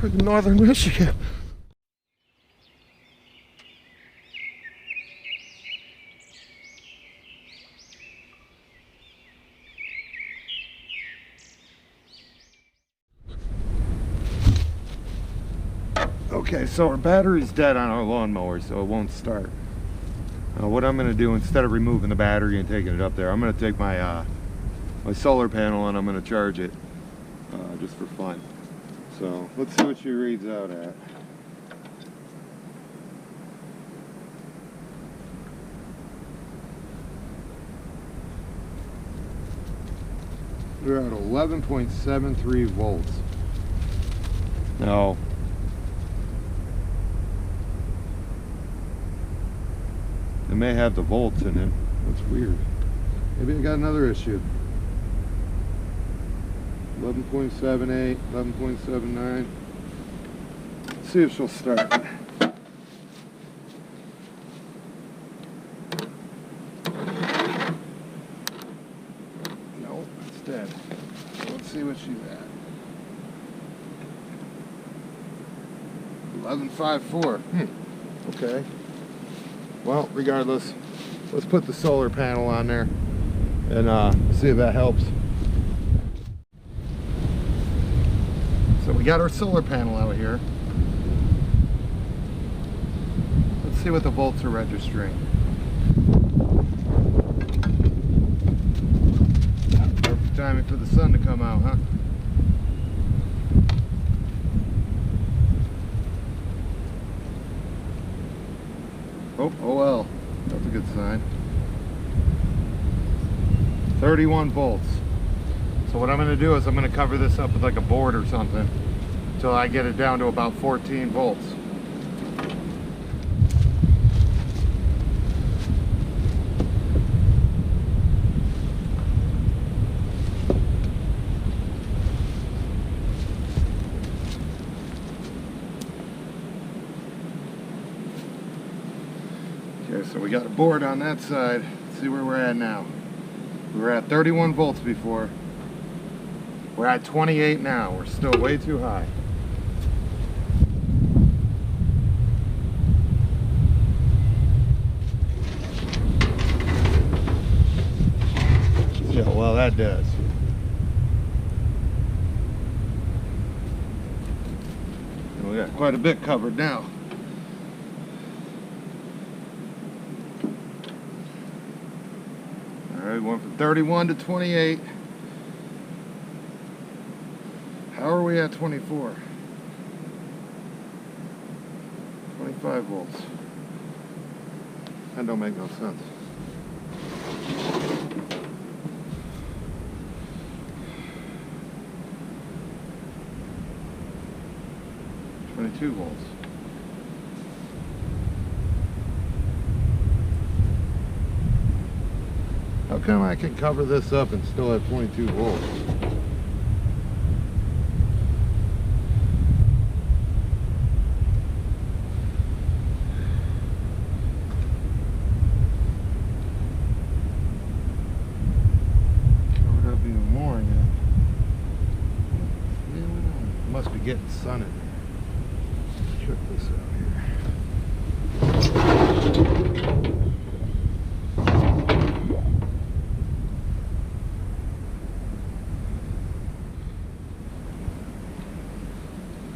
Freaking northern Michigan. Okay, so our battery's dead on our lawnmower, so it won't start. What I'm going to do, instead of removing the battery and taking it up there, I'm going to take my my solar panel and I'm going to charge it just for fun. So let's see what she reads out at. We're at 11.73 volts. Now, it may have the volts in it. That's weird. Maybe I got another issue. 11.78, 11.79. Let's see if she'll start. Nope, it's dead. So let's see what she's at. 11.54. Okay. Well, regardless, let's put the solar panel on there and see if that helps. So we got our solar panel out here. Let's see what the volts are registering. Perfect timing for the sun to come out, huh? Oh well, that's a good sign. 31 volts. So what I'm going to do is I'm going to cover this up with like a board or something until I get it down to about 14 volts. Okay, so we got a board on that side. Let's see where we're at now. We were at 31 volts before. We're at 28 now. We're still way too high. Yeah, well, that does. And we got quite a bit covered now. All right, went from 31 to 28. How are we at 24? 25 volts. That don't make no sense. $22 volts. How come I can cover this up and still have 22 volts? Covered up even more again. Must be getting sun in there. Check this out here.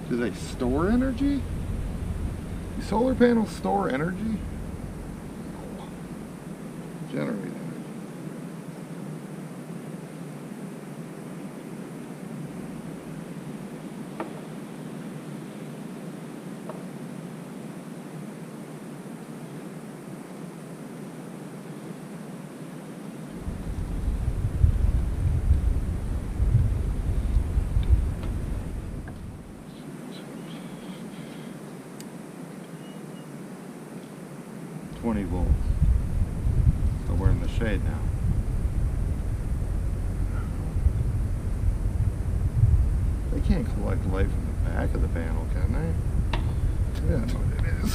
Do they store energy? Do solar panels store energy? No. Generate energy. Volts. So we're in the shade now. They can't collect light from the back of the panel, can they? Yeah, I know what it is.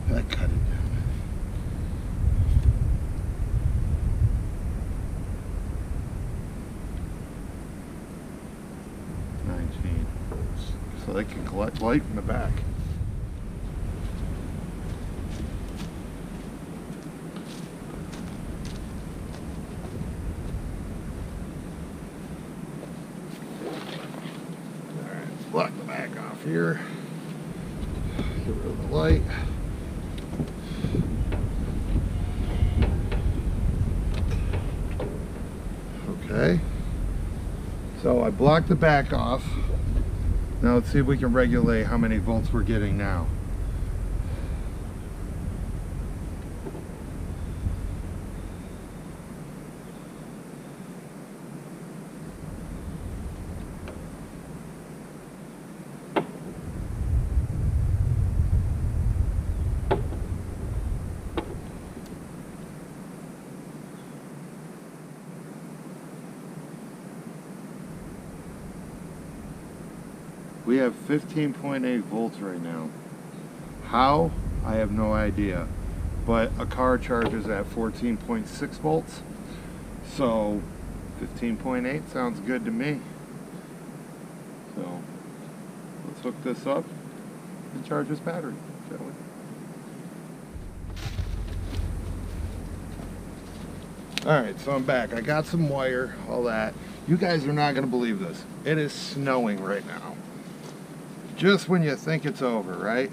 That cut it down. 19. So they can collect light in the back. Alright, block the back off here. Get rid of the light. Okay. So I blocked the back off. Now let's see if we can regulate how many volts we're getting now. We have 15.8 volts right now. How? I have no idea. But a car charges at 14.6 volts. So 15.8 sounds good to me. So let's hook this up and charge this battery, shall we? Alright, so I'm back. I got some wire, all that. You guys are not going to believe this. It is snowing right now. Just when you think it's over, right?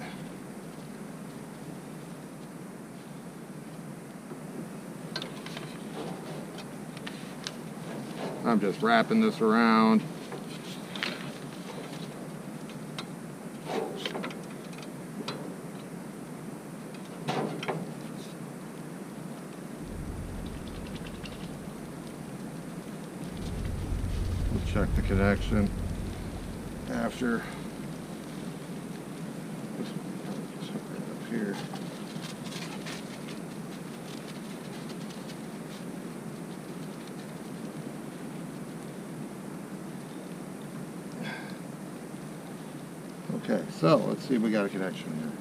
I'm just wrapping this around. We'll check the connection after. Here. Okay, so let's see if we got a connection here.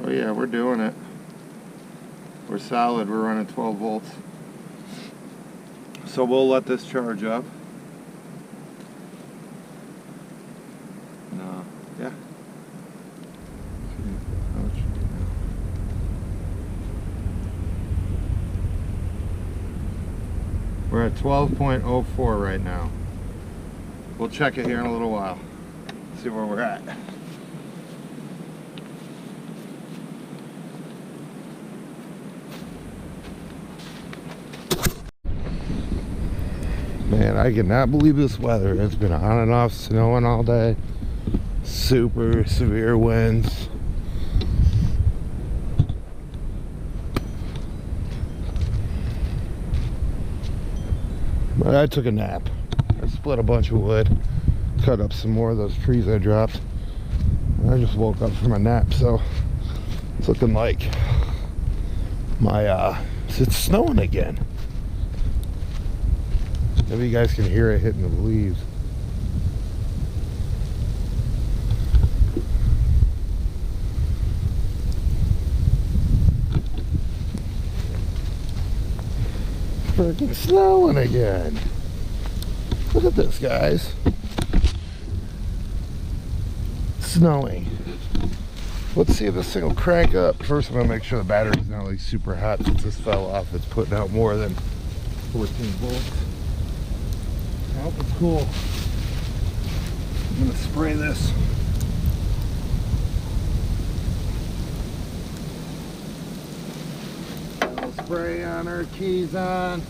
Oh yeah, we're doing it. We're solid. We're running 12 volts. So we'll let this charge up. No, yeah. We're at 12.04 right now. We'll check it here in a little while. See where we're at. Man, I cannot believe this weather. It's been on and off snowing all day. Super severe winds. But I took a nap. I split a bunch of wood, cut up some more of those trees I dropped. And I just woke up from a nap, so it's looking like my it's snowing again. Maybe you guys can hear it hitting the leaves. Freaking snowing again. Look at this, guys. Snowing. Let's see if this thing will crank up. First, I'm gonna make sure the battery's not like super hot since this fell off. It's putting out more than 14 volts. I hope it's cool. I'm gonna spray this. I'll spray on our keys on.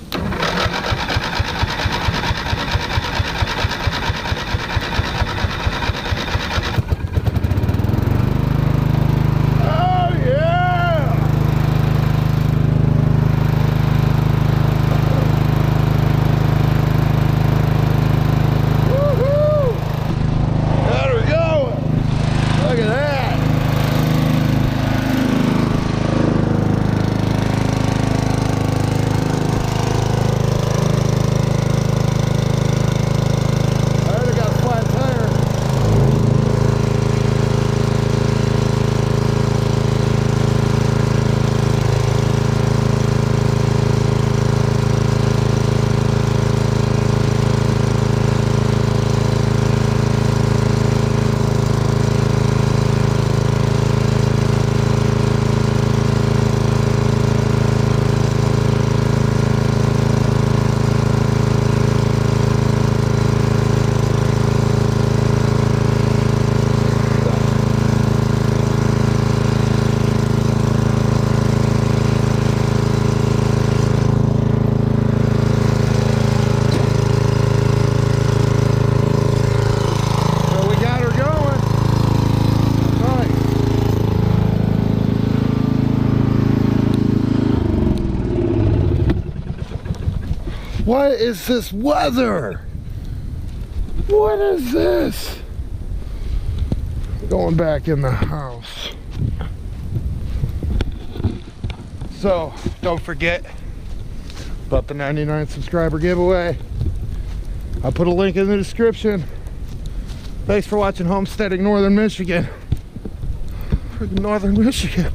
Oh yeah! What is this weather? What is this? Going back in the house. So, don't forget about the 99 subscriber giveaway. I'll put a link in the description. Thanks for watching Homesteading Northern Michigan. Freaking Northern Michigan.